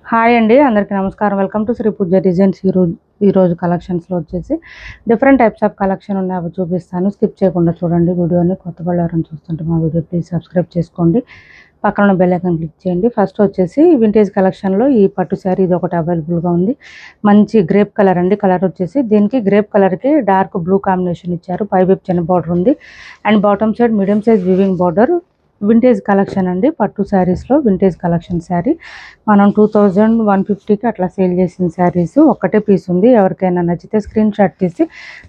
Hi అండి, అందరికీ నమస్కారం. Welcome to Shri Pooja designs. ఈరోజు కలెక్షన్స్లో వచ్చేసి డిఫరెంట్ టైప్స్ ఆఫ్ కలెక్షన్ ఉన్నాయి, అవి చూపిస్తాను. స్కిప్ చేయకుండా చూడండి వీడియోని. కొత్త వాళ్ళు ఎవరైనా చూస్తుంటే మా వీడియో ప్లీజ్ సబ్స్క్రైబ్ చేసుకోండి, పక్కన బెల్ ఐకాన్ క్లిక్ చేయండి. ఫస్ట్ వచ్చేసి వింటేజ్ కలెక్షన్లో ఈ పట్టు శారీ ఇది ఒకటి అవైలబుల్గా ఉంది. మంచి గ్రేప్ కలర్ అండి. కలర్ వచ్చేసి దీనికి గ్రేప్ కలర్కి డార్క్ బ్లూ కాంబినేషన్ ఇచ్చారు. పై వైపు చిన్న బార్డర్ ఉంది and bottom side medium size weaving border. Vintage collection అండి. పట్టు శారీస్లో వింటేజ్ కలెక్షన్ శారీ మనం 2150కి అట్లా సేల్ చేసిన శారీస్. ఒక్కటే పీస్ ఉంది. ఎవరికైనా నచ్చితే స్క్రీన్ షాట్ తీసి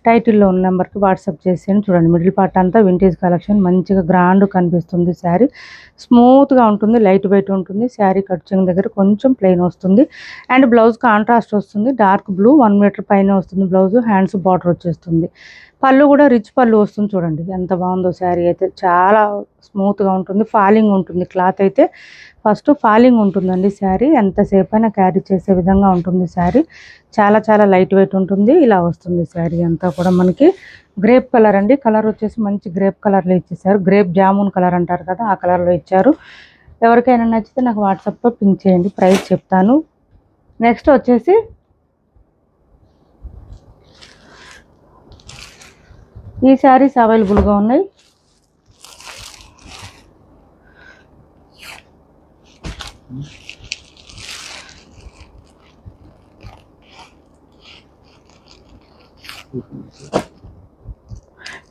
టైటిల్లో ఉన్న నెంబర్కి వాట్సాప్ చేసేయండి. చూడండి, మిడిల్ పార్ట్ అంతా వింటేజ్ కలెక్షన్. మంచిగా గ్రాండ్ కనిపిస్తుంది శారీ. స్మూత్గా ఉంటుంది, లైట్ వెయిట్ ఉంటుంది. శారీ కట్చింగ్ దగ్గర కొంచెం ప్లెయిన్ వస్తుంది అండ్ బ్లౌజ్ కాంట్రాస్ట్ వస్తుంది. డార్క్ బ్లూ 1 మీటర్ పైన వస్తుంది బ్లౌజ్. హ్యాండ్స్ బార్డర్ వచ్చేస్తుంది. పళ్ళు కూడా రిచ్ పళ్ళు వస్తుంది. చూడండి ఎంత బాగుందో శారీ అయితే. చాలా స్మూత్గా ఉంటుంది, ఫాలింగ్ ఉంటుంది. క్లాత్ అయితే ఫస్ట్ ఫాలింగ్ ఉంటుందండి శారీ. ఎంతసేపు అయినా క్యారీ చేసే విధంగా ఉంటుంది శారీ. చాలా చాలా లైట్ వెయిట్ ఉంటుంది. ఇలా వస్తుంది శారీ అంతా కూడా. మనకి గ్రేప్ కలర్ అండి. కలర్ వచ్చేసి మంచి గ్రేప్ కలర్లో ఇచ్చేసారు. గ్రేప్ జామున్ కలర్ అంటారు కదా, ఆ కలర్లో ఇచ్చారు. ఎవరికైనా నచ్చితే నాకు వాట్సాప్లో పింక్ చేయండి, ప్రైస్ చెప్తాను. నెక్స్ట్ వచ్చేసి ఈ శారీస్ అవైలబుల్గా ఉన్నాయి.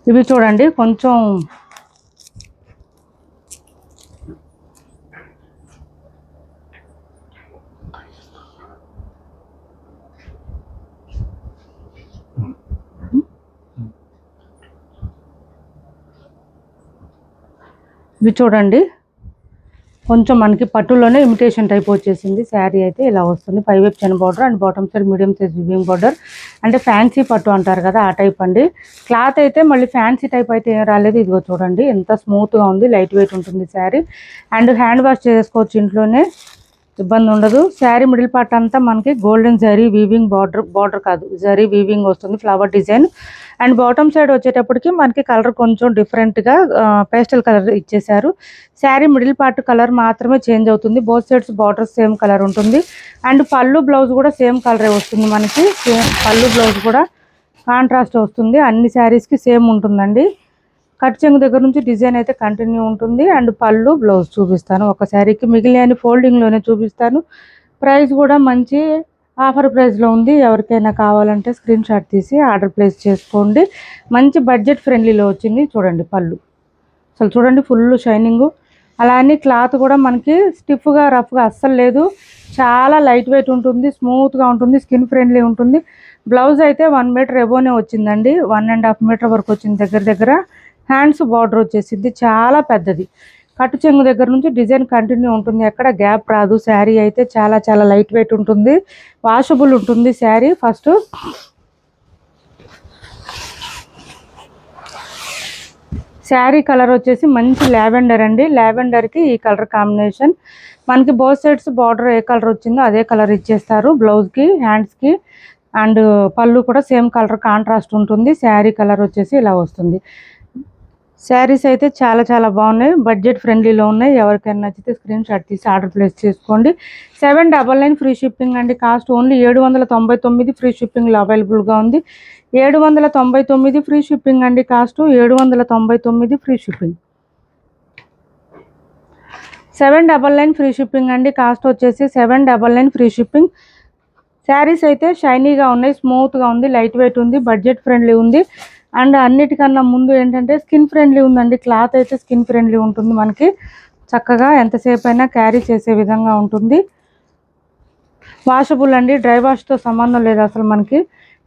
ఇవి చూడండి కొంచెం కొంచెం మనకి పట్టులోనే ఇమిటేషన్ టైప్ వచ్చేసింది శారీ అయితే. ఇలా వస్తుంది. పై వైపు చిన్న border and bottom side medium size weaving border. అంటే ఫ్యాన్సీ పట్టు అంటారు కదా, ఆ టైప్ అండి. క్లాత్ అయితే మళ్ళీ ఫ్యాన్సీ టైప్ అయితే ఏం రాలేదు. ఇదిగో చూడండి ఎంత స్మూత్గా ఉంది, లైట్ వెయిట్ ఉంటుంది శారీ. అండ్ హ్యాండ్ వాష్ చేసుకోవచ్చు ఇంట్లోనే, ఇబ్బంది ఉండదు. శారీ మిడిల్ పార్ట్ అంతా మనకి గోల్డెన్ జరీ వీవింగ్ బార్డర్ కాదు, జరీ వీవింగ్ వస్తుంది, flower design. And bottom side వచ్చేటప్పటికి మనకి కలర్ కొంచెం డిఫరెంట్గా పేస్టల్ కలర్ ఇచ్చేసారు. శారీ మిడిల్ పార్ట్ కలర్ మాత్రమే చేంజ్ అవుతుంది. Both sides border same colour ఉంటుంది. అండ్ పళ్ళు బ్లౌజ్ కూడా సేమ్ కలరే వస్తుంది మనకి. పళ్ళు బ్లౌజ్ కూడా కాంట్రాస్ట్ వస్తుంది. అన్ని శారీస్కి సేమ్ ఉంటుందండి. కట్ చెంగు దగ్గర నుంచి డిజైన్ అయితే కంటిన్యూ ఉంటుంది. అండ్ పళ్ళు బ్లౌజ్ చూపిస్తాను ఒక శారీకి. మిగిలిన ఫోల్డింగ్లోనే చూపిస్తాను. ప్రైస్ కూడా మంచి ఆఫర్ ప్రైస్లో ఉంది. ఎవరికైనా కావాలంటే స్క్రీన్ షాట్ తీసి ఆర్డర్ ప్లేస్ చేసుకోండి. మంచి బడ్జెట్ ఫ్రెండ్లీలో వచ్చింది. చూడండి పళ్ళు అసలు చూడండి, ఫుల్ షైనింగు. అలానే క్లాత్ కూడా మనకి స్టిఫ్గా రఫ్గా అస్సలు లేదు. చాలా లైట్ వెయిట్ ఉంటుంది, స్మూత్గా ఉంటుంది, స్కిన్ ఫ్రెండ్లీ ఉంటుంది. బ్లౌజ్ అయితే 1 మీటర్ ఎబోనే వచ్చిందండి. 1.5 మీటర్ వరకు వచ్చింది దగ్గర దగ్గర. హ్యాండ్స్ బార్డర్ వచ్చేసింది, చాలా పెద్దది. కట్టు చెంగు దగ్గర నుంచి డిజైన్ కంటిన్యూ ఉంటుంది, ఎక్కడ గ్యాప్ రాదు. శారీ అయితే చాలా చాలా లైట్ వెయిట్ ఉంటుంది, వాషబుల్ ఉంటుంది శారీ. ఫస్ట్ శారీ కలర్ వచ్చేసి మంచి లావెండర్ అండి. లావెండర్కి ఈ కలర్ కాంబినేషన్. మనకి బోత్ సైడ్స్ బార్డర్ ఏ కలర్ వచ్చిందో అదే కలర్ ఇచ్చేస్తారు బ్లౌజ్కి, హ్యాండ్స్కి. అండ్ పళ్ళు కూడా సేమ్ కలర్ కాంట్రాస్ట్ ఉంటుంది. శారీ కలర్ వచ్చేసి ఇలా వస్తుంది. శారీస్ అయితే చాలా చాలా బాగున్నాయి, బడ్జెట్ ఫ్రెండ్లీలో ఉన్నాయి. ఎవరికైనా నచ్చితే స్క్రీన్ షాట్ తీసి ఆర్డర్ ప్లేస్ చేసుకోండి. 799 ఫ్రీ షిప్పింగ్ అండి. కాస్ట్ ఓన్లీ 799 ఫ్రీ షిప్పింగ్లో అవైలబుల్గా ఉంది. 799 ఫ్రీ షిప్పింగ్ అండి. Cost 799 free shipping. 799 free shipping అండి. కాస్ట్ వచ్చేసి 799 ఫ్రీ షిప్పింగ్. శారీస్ అయితే షైనీగా ఉన్నాయి, స్మూత్గా ఉంది, లైట్ వెయిట్ ఉంది, బడ్జెట్ ఫ్రెండ్లీ ఉంది. అండ్ అన్నిటికన్నా ముందు ఏంటంటే స్కిన్ ఫ్రెండ్లీ ఉందండి. క్లాత్ అయితే స్కిన్ ఫ్రెండ్లీ ఉంటుంది మనకి. చక్కగా ఎంతసేపు అయినా క్యారీ చేసే విధంగా ఉంటుంది. వాషబుల్ అండి, డ్రై వాష్తో సంబంధం లేదు అసలు. మనకి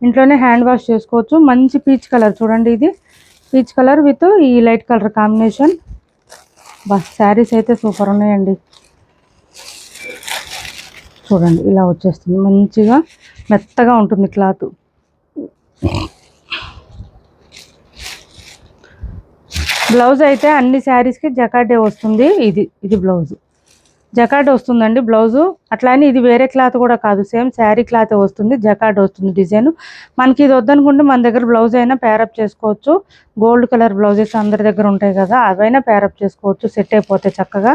ఇంట్లోనే హ్యాండ్ వాష్ చేసుకోవచ్చు. మంచి పీచ్ కలర్ చూడండి, ఇది పీచ్ కలర్ విత్ ఈ light colour combination. Bus saris అయితే సూపర్ ఉన్నాయండి. చూడండి ఇలా వచ్చేస్తుంది, మంచిగా మెత్తగా ఉంటుంది క్లాత్. బ్లౌజ్ అయితే అన్ని శారీస్కి జకార్డే వస్తుంది. ఇది బ్లౌజ్ జకార్డ్ వస్తుందండి బ్లౌజు. అట్లానే ఇది వేరే క్లాత్ కూడా కాదు, సేమ్ శారీ క్లాత్ వస్తుంది, జకార్డ్ వస్తుంది డిజైన్. మనకి ఇది వద్దనుకుంటే మన దగ్గర బ్లౌజ్ అయినా పేరప్ చేసుకోవచ్చు. గోల్డ్ కలర్ బ్లౌజెస్ అందరి దగ్గర ఉంటాయి కదా, అవైనా పేరప్ చేసుకోవచ్చు, సెట్ అయిపోతాయి చక్కగా.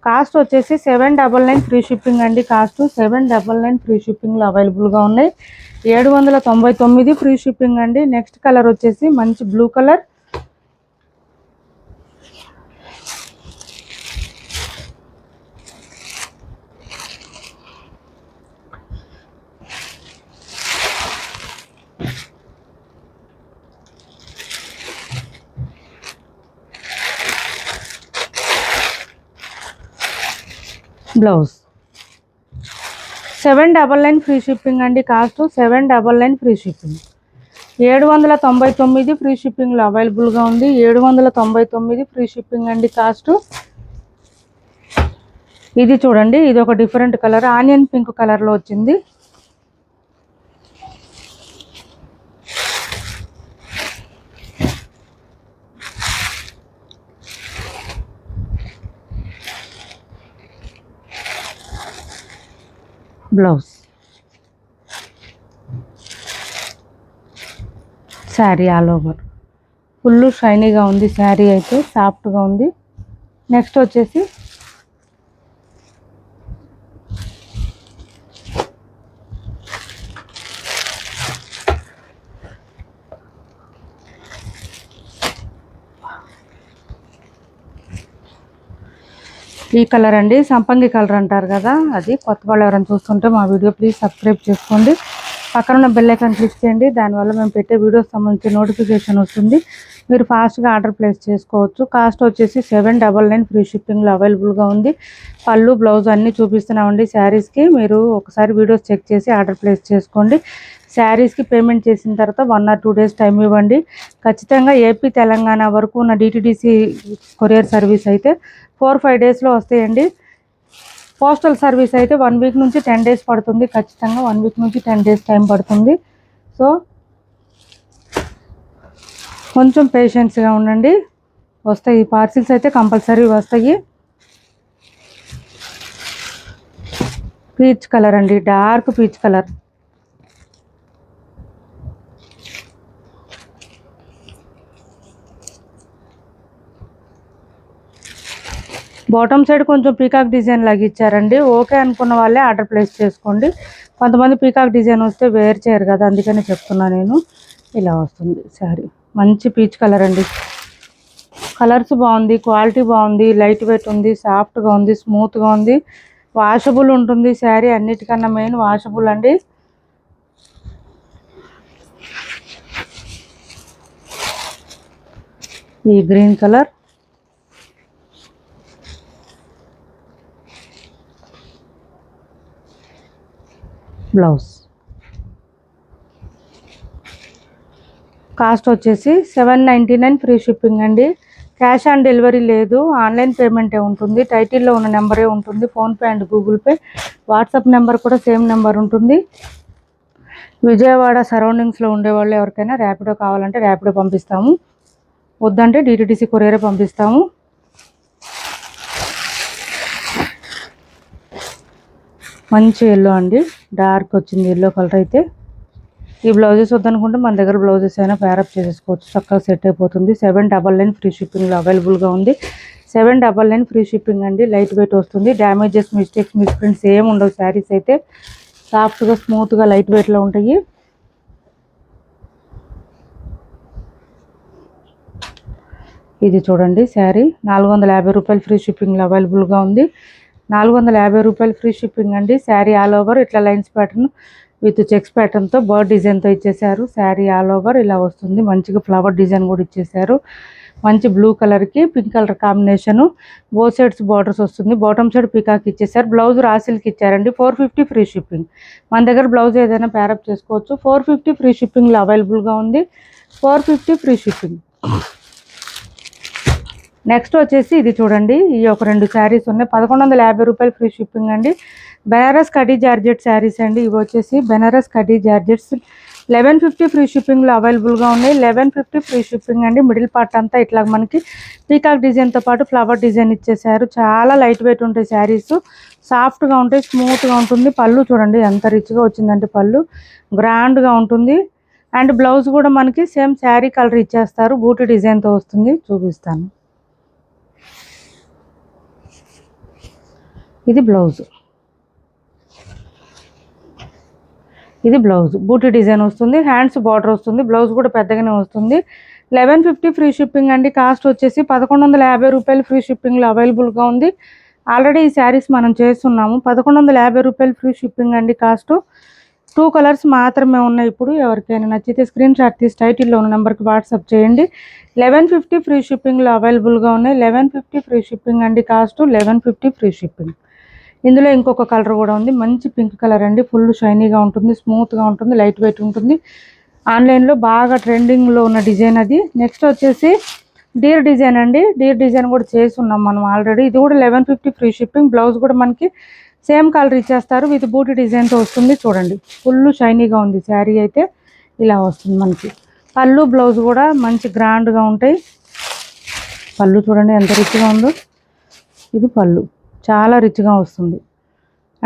కాస్ట్ వచ్చేసి 799 ఫ్రీ షిప్పింగ్ అండి. కాస్ట్ 799 ఫ్రీ షిప్పింగ్లో అవైలబుల్గా ఉన్నాయి. 799 ఫ్రీ షిప్పింగ్ అండి. నెక్స్ట్ కలర్ వచ్చేసి మంచి blue colour. Blouse 799 free shipping అండి. Cost 799 free shipping. 799 ఫ్రీ షిప్పింగ్లో అవైలబుల్గా ఉంది. 799 ఫ్రీ షిప్పింగ్ అండి. కాస్ట్ ఇది చూడండి, ఇది ఒక డిఫరెంట్ కలర్, ఆనియన్ పింక్ కలర్లో వచ్చింది. Blouse sari all over full షైనీగా ఉంది. శారీ అయితే సాఫ్ట్గా ఉంది. నెక్స్ట్ వచ్చేసి ఈ కలర్ అండి, సంపంగి కలర్ అంటారు కదా, అది. కొత్త వాళ్ళు ఎవరైనా చూస్తుంటే మా వీడియో ప్లీజ్ సబ్స్క్రైబ్ చేసుకోండి. పక్కన ఉన్న బెల్ ఐకాన్ క్లిక్ చేయండి. దానివల్ల మేము పెట్టే వీడియోస్ సంబంధించి నోటిఫికేషన్ వస్తుంది. మీరు ఫాస్ట్గా ఆర్డర్ ప్లేస్ చేసుకోవచ్చు. కాస్ట్ వచ్చేసి 799 ఫ్రీ షిప్పింగ్లో అవైలబుల్గా ఉంది. పళ్ళు బ్లౌజ్ అన్నీ చూపిస్తున్నామండి శారీస్కి. మీరు ఒకసారి వీడియోస్ చెక్ చేసి ఆర్డర్ ప్లేస్ చేసుకోండి. శారీస్కి పేమెంట్ చేసిన తర్వాత 1 or 2 days టైం ఇవ్వండి. ఖచ్చితంగా ఏపీ తెలంగాణ వరకు ఉన్న డిటీడీసీ కొరియర్ సర్వీస్ అయితే 4-5 daysలో వస్తాయండి. పోస్టల్ సర్వీస్ అయితే 1 week నుంచి 10 days పడుతుంది. ఖచ్చితంగా 1 week నుంచి 10 days టైం పడుతుంది. సో కొంచెం పేషెన్స్గా ఉండండి. వస్తాయి పార్సిల్స్ అయితే కంపల్సరీ వస్తాయి. పీచ్ కలర్ అండి, dark peach colour. Bottom side కొంచెం పీకాక్ డిజైన్ లాగా ఇచ్చారండి. ఓకే అనుకున్న వాళ్ళే ఆర్డర్ ప్లేస్ చేసుకోండి. కొంతమంది పీకాక్ డిజైన్ వస్తే వేర్ చేయరు కదా, అందుకని చెప్తున్నా నేను. ఇలా వస్తుంది శారీ. మంచి పీచ్ కలర్ అండి. కలర్స్ బాగుంది, క్వాలిటీ బాగుంది, లైట్ వెయిట్ ఉంది, సాఫ్ట్గా ఉంది, స్మూత్గా ఉంది, వాషబుల్ ఉంటుంది శారీ. అన్నిటికన్నా మెయిన్ వాషబుల్ అండి. ఈ గ్రీన్ కలర్, బ్లౌజ్. కాస్ట్ వచ్చేసి 799 ఫ్రీ షిప్పింగ్ అండి. క్యాష్ ఆన్ డెలివరీ లేదు, ఆన్లైన్ పేమెంటే ఉంటుంది. టైటిల్లో ఉన్న నెంబరే ఉంటుంది, PhonePe and Google pay. WhatsApp number కూడా సేమ్ నెంబర్ ఉంటుంది. విజయవాడ సరౌండింగ్స్లో ఉండేవాళ్ళు ఎవరికైనా ర్యాపిడో కావాలంటే ర్యాపిడో పంపిస్తాము, వద్దంటే డిటీడీసీ కొరియరే పంపిస్తాము. మంచి ఎల్లో అండి, డార్క్ వచ్చింది ఎల్లో కలర్ అయితే. ఈ బ్లౌజెస్ వద్దనుకుంటే మన దగ్గర బ్లౌజెస్ అయినా పేరప్ చేసేసుకోవచ్చు, చక్కగా సెట్ అయిపోతుంది. 799 ఫ్రీ షిప్పింగ్లో అవైలబుల్గా ఉంది. 799 ఫ్రీ షిప్పింగ్ అండి. లైట్ వెయిట్ వస్తుంది. డ్యామేజెస్, మిస్టేక్స్, మిస్ప్రింట్స్ ఏమి ఉండవు. శారీస్ అయితే సాఫ్ట్గా స్మూత్గా లైట్ వెయిట్లో ఉంటాయి. ఇది చూడండి శారీ, 450 రూపాయలు ఫ్రీ షిప్పింగ్లో అవైలబుల్గా ఉంది. 450 రూపాయలు ఫ్రీ షిప్పింగ్ అండి. శారీ ఆల్ ఓవర్ ఇట్లా లైన్స్ ప్యాటర్న్ విత్ చెక్స్ ప్యాటర్న్తో బర్డ్ డిజైన్తో ఇచ్చేసారు. శారీ ఆల్ ఓవర్ ఇలా వస్తుంది. మంచిగా ఫ్లవర్ డిజైన్ కూడా ఇచ్చేసారు. మంచి బ్లూ కలర్కి pink colour combination. Both sides borders వస్తుంది. బాటమ్ సైడ్ పీకాక్ ఇచ్చేసారు. బ్లౌజ్ రాసిల్కి ఇచ్చారండి. 450 ఫ్రీ షిప్పింగ్. మన దగ్గర బ్లౌజ్ ఏదైనా పేరప్ చేసుకోవచ్చు. 450 ఫ్రీ షిప్పింగ్లో అవైలబుల్గా ఉంది. 450 ఫ్రీ షిప్పింగ్. నెక్స్ట్ వచ్చేసి ఇది చూడండి, ఈ ఒక 2 శారీస్ ఉన్నాయి. 1150 రూపాయలు ఫ్రీ షిప్పింగ్ అండి. బెనారస్ కడీ జార్జెట్ శారీస్ అండి. ఇవి వచ్చేసి బెనారస్ కడీ జార్జెట్స్. 1150 ఫ్రీ షిప్పింగ్లో అవైలబుల్గా ఉన్నాయి. 1150 ఫ్రీ షిప్పింగ్ అండి. మిడిల్ పార్ట్ అంతా ఇట్లా మనకి పీకాక్ డిజైన్తో పాటు ఫ్లవర్ డిజైన్ ఇచ్చేసారు. చాలా లైట్ వెయిట్ ఉంటాయి శారీస్, సాఫ్ట్గా ఉంటాయి, స్మూత్గా ఉంటుంది. పళ్ళు చూడండి ఎంత రిచ్గా వచ్చిందంటే పళ్ళు గ్రాండ్గా ఉంటుంది. అండ్ బ్లౌజ్ కూడా మనకి సేమ్ శారీ కలర్ ఇచ్చేస్తారు, బూటీ డిజైన్తో వస్తుంది. చూపిస్తాను. ఇది బ్లౌజ్, ఇది బ్లౌజ్ బూటీ డిజైన్ వస్తుంది, హ్యాండ్స్ బార్డర్ వస్తుంది, బ్లౌజ్ కూడా పెద్దగానే వస్తుంది. 1150 ఫ్రీ షిప్పింగ్ అండి. కాస్ట్ వచ్చేసి 1150 రూపాయలు ఫ్రీ షిప్పింగ్లో అవైలబుల్గా ఉంది. ఆల్రెడీ ఈ శారీస్ మనం చేస్తున్నాము. 1150 రూపాయలు ఫ్రీ షిప్పింగ్ అండి. కాస్ట్ 2 కలర్స్ మాత్రమే ఉన్నాయి. ఇప్పుడు ఎవరికైనా నచ్చితే స్క్రీన్ షాట్ తీసి టైటిల్లో ఉన్న నెంబర్కి వాట్సాప్ చేయండి. 1150 ఫ్రీ షిప్పింగ్లో అవైలబుల్గా ఉన్నాయి. 1150 ఫ్రీ షిప్పింగ్ అండి. Cost 1150 free shipping. ఇందులో ఇంకొక కలర్ కూడా ఉంది, మంచి పింక్ కలర్ అండి. ఫుల్ షైనీగా ఉంటుంది, స్మూత్గా ఉంటుంది, లైట్ వెయిట్ ఉంటుంది. ఆన్లైన్లో బాగా ట్రెండింగ్లో ఉన్న డిజైన్ అది. నెక్స్ట్ వచ్చేసి డీర్ డిజైన్ అండి. డీర్ డిజైన్ కూడా చేసున్నాం మనం ఆల్రెడీ. ఇది కూడా 1150 ఫ్రీ షిప్పింగ్. బ్లౌజ్ కూడా మనకి సేమ్ కలర్ ఇచ్చేస్తారు, విత్ బూటీ డిజైన్తో వస్తుంది. చూడండి ఫుల్ షైనీగా ఉంది శారీ అయితే. ఇలా వస్తుంది మనకి. పళ్ళు బ్లౌజ్ కూడా మంచి గ్రాండ్గా ఉంటాయి. పళ్ళు చూడండి ఎంత రిచ్గా ఉందో. ఇది పళ్ళు చాలా రిచ్గా వస్తుంది.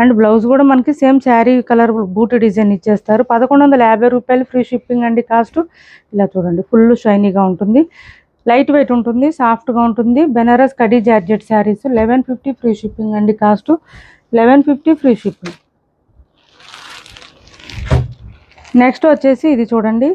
అండ్ బ్లౌజ్ కూడా మనకి సేమ్ శారీ కలర్ బూటీ డిజైన్ ఇచ్చేస్తారు. 1150 రూపాయలు ఫ్రీ షిప్పింగ్ అండి. కాస్ట్ ఇలా చూడండి ఫుల్ షైనీగా ఉంటుంది, లైట్ వెయిట్ ఉంటుంది, సాఫ్ట్గా ఉంటుంది. బెనారస్ కడీ జార్జెట్ శారీస్ 1150 ఫ్రీ షిప్పింగ్ అండి. Cost 1150 free shipping. నెక్స్ట్ వచ్చేసి ఇది చూడండి,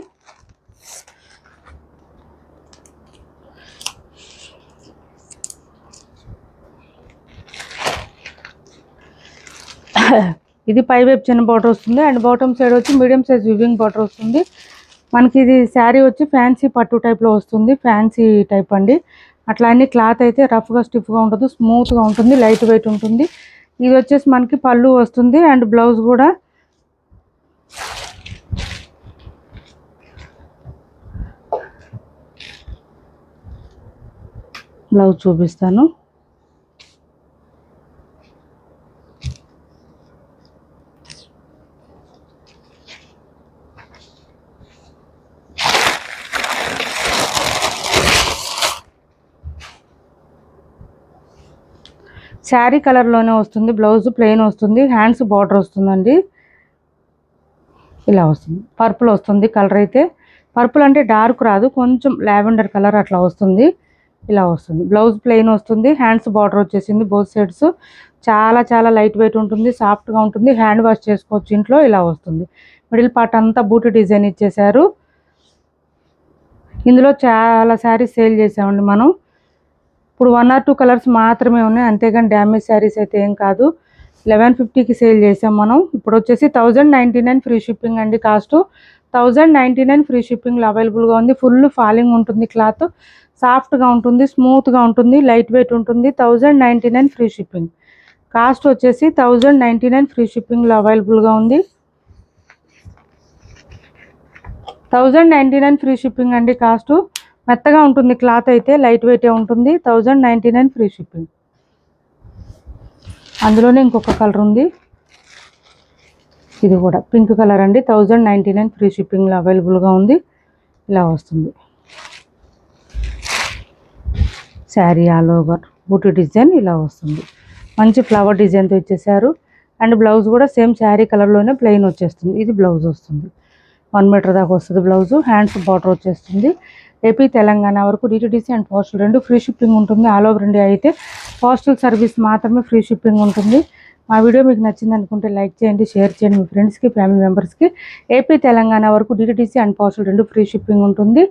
ఇది పై వైపు చిన్న బార్డర్ వస్తుంది అండ్ బాటమ్ సైడ్ వచ్చి మీడియం సైజ్ వివింగ్ బార్డర్ వస్తుంది. మనకి ఇది శారీ వచ్చి ఫ్యాన్సీ పట్టు టైప్లో వస్తుంది, ఫ్యాన్సీ టైప్ అండి. అట్లా అన్ని క్లాత్ అయితే రఫ్గా స్టిఫ్గా ఉంటుంది, స్మూత్గా ఉంటుంది, లైట్ వెయిట్ ఉంటుంది. ఇది వచ్చేసి మనకి పళ్ళు వస్తుంది అండ్ బ్లౌజ్ కూడా బ్లౌజ్ చూపిస్తాను. శారీ కలర్లోనే వస్తుంది, బ్లౌజ్ ప్లెయిన్ వస్తుంది, హ్యాండ్స్ బార్డర్ వస్తుందండి. ఇలా వస్తుంది. పర్పుల్ వస్తుంది కలర్ అయితే. పర్పుల్ అంటే డార్క్ రాదు, కొంచెం లావెండర్ కలర్ అట్లా వస్తుంది. ఇలా వస్తుంది. బ్లౌజ్ ప్లెయిన్ వస్తుంది, హ్యాండ్స్ బార్డర్ వచ్చేసింది బోత్ సైడ్స్. చాలా చాలా లైట్ వెయిట్ ఉంటుంది, సాఫ్ట్గా ఉంటుంది, హ్యాండ్ వాష్ చేసుకోవచ్చు ఇంట్లో. ఇలా వస్తుంది. మిడిల్ పార్ట్ అంతా బూటీ డిజైన్ ఇచ్చేసారు. ఇందులో చాలా శారీస్ సేల్ చేసామండి మనం. ఇప్పుడు 1 or 2 కలర్స్ మాత్రమే ఉన్నాయి, అంతేగాని డ్యామేజ్ శారీస్ అయితే ఏం కాదు. 1150కి సేల్ చేసాం మనం. ఇప్పుడు వచ్చేసి 1099 ఫ్రీ షిప్పింగ్ అండి. కాస్ట్ 1099 ఫ్రీ షిప్పింగ్లో అవైలబుల్గా ఉంది. ఫుల్ ఫాలింగ్ ఉంటుంది, క్లాత్ సాఫ్ట్గా ఉంటుంది, స్మూత్గా ఉంటుంది, లైట్ వెయిట్ ఉంటుంది. 1099 ఫ్రీ షిప్పింగ్. కాస్ట్ వచ్చేసి 1099 ఫ్రీ షిప్పింగ్లో అవైలబుల్గా ఉంది. 1099 ఫ్రీ షిప్పింగ్ అండి. కాస్ట్ మెత్తగా ఉంటుంది, క్లాత్ అయితే లైట్ వెయిటే ఉంటుంది. 1099 ఫ్రీ షిప్పింగ్. అందులోనే ఇంకొక కలర్ ఉంది, ఇది కూడా పింక్ కలర్ అండి. 1099 ఫ్రీ షిప్పింగ్లో అవైలబుల్గా ఉంది. ఇలా వస్తుంది శారీ ఆల్ ఓవర్ బూటీ డిజైన్. ఇలా వస్తుంది, మంచి ఫ్లవర్ డిజైన్తో ఇచ్చేసారు. అండ్ బ్లౌజ్ కూడా సేమ్ శారీ కలర్లోనే ప్లెయిన్ వచ్చేస్తుంది. ఇది బ్లౌజ్ వస్తుంది, 1 మీటర్ దాకా వస్తుంది బ్లౌజు. హ్యాండ్స్ బార్డర్ వచ్చేస్తుంది. ఏపీ తెలంగాణ వరకు DTDC and postal 2 free shipping ఉంటుంది. ఆల్ ఓవర్ ఇండియా అయితే పోస్టల్ సర్వీస్ మాత్రమే ఫ్రీ షిప్పింగ్ ఉంటుంది. మా వీడియో మీకు నచ్చింది అనుకుంటే లైక్ చేయండి, షేర్ చేయండి మీ ఫ్రెండ్స్కి, ఫ్యామిలీ మెంబర్స్కి. ఏపీ తెలంగాణ వరకు DTDC and postal 2 free shipping ఉంటుంది.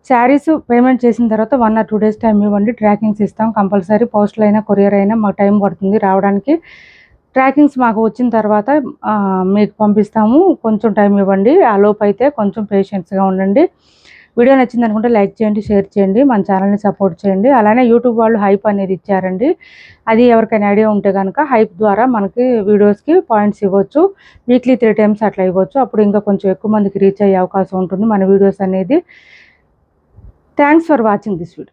శారీస్ పేమెంట్ చేసిన తర్వాత 1 or 2 days టైం ఇవ్వండి, ట్రాకింగ్స్ ఇస్తాం కంపల్సరీ. పోస్టల్ అయినా కొరియర్ అయినా మాకు టైం పడుతుంది రావడానికి. ట్రాకింగ్స్ మాకు వచ్చిన తర్వాత మీకు పంపిస్తాము, కొంచెం టైం ఇవ్వండి. ఆ లోపు అయితే కొంచెం పేషెన్స్గా ఉండండి. వీడియో నచ్చింది అనుకుంటే లైక్ చేయండి, షేర్ చేయండి, మన ఛానల్ని సపోర్ట్ చేయండి. అలానే యూట్యూబ్ వాళ్ళు హైప్ అనేది ఇచ్చారండి, అది ఎవరికైనా ఐడియా ఉంటే కనుక హైప్ ద్వారా మనకి వీడియోస్కి పాయింట్స్ ఇవ్వచ్చు. వీక్లీ 3 times అట్లా ఇవ్వచ్చు. అప్పుడు ఇంకా కొంచెం ఎక్కువ మందికి రీచ్ అయ్యే అవకాశం ఉంటుంది మన వీడియోస్ అనేది. Thanks for watching this video.